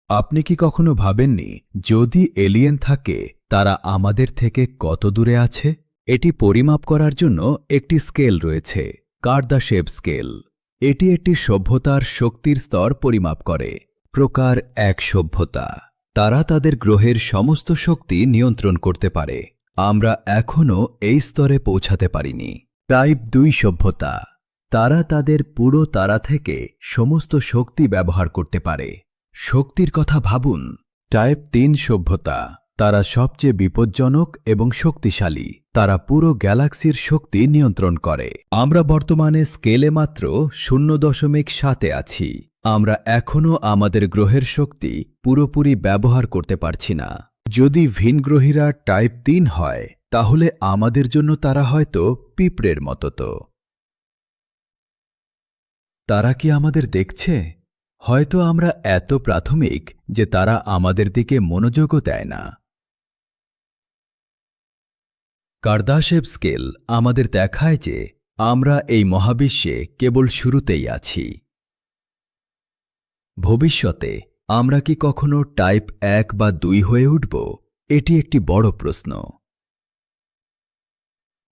আপনি কি কখনো ভাবেননি যদি এলিয়েন থাকে তারা আমাদের থেকে কত দূরে আছে? এটি পরিমাপ করার জন্য একটি স্কেল রয়েছে, কার্দাশেভ স্কেল। এটি একটি সভ্যতার শক্তির স্তর পরিমাপ করে। প্রকার ১ সভ্যতা। তারা তাদের গ্রহের সমস্ত শক্তি নিয়ন্ত্রণ করতে পারে। আমরা এখনও এই স্তরে পৌঁছাতে পারিনি। টাইপ ২ সভ্যতা। তারা তাদের পুরো তারা থেকে সমস্ত শক্তি ব্যবহার করতে পারে। শক্তির কথা ভাবুন। টাইপ ৩ সভ্যতা। তারা সবচেয়ে বিপজ্জনক এবং শক্তিশালী। তারা পুরো গ্যালাক্সির শক্তি নিয়ন্ত্রণ করে। আমরা বর্তমানে স্কেলে মাত্র ০.৭-এ আছি। আমরা এখনও আমাদের গ্রহের শক্তি পুরোপুরি ব্যবহার করতে পারছি না। যদি ভিনগ্রহীরা টাইপ ৩ হয় তাহলে আমাদের জন্য তারা হয়তো পিঁপড়ের মতো। তো তারা কি আমাদের দেখছে? হয়তো আমরা এত প্রাথমিক যে তারা আমাদের দিকে মনোযোগও দেয় না। কার্দাশেভ স্কেল আমাদের দেখায় যে আমরা এই মহাবিশ্বে কেবল শুরুতেই আছি। ভবিষ্যতে আমরা কি কখনো টাইপ ১ বা ২ হয়ে উঠব? এটি একটি বড় প্রশ্ন।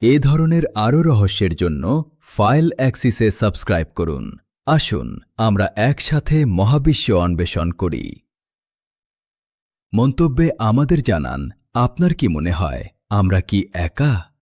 এ ধরনের আরও রহস্যের জন্য ফাইল অ্যাক্সিসে সাবস্ক্রাইব করুন। আসুন আমরা একসাথে মহাবিশ্ব অন্বেষণ করি। মন্তব্যে আমাদের জানান, আপনার কি মনে হয় আমরা কি একা?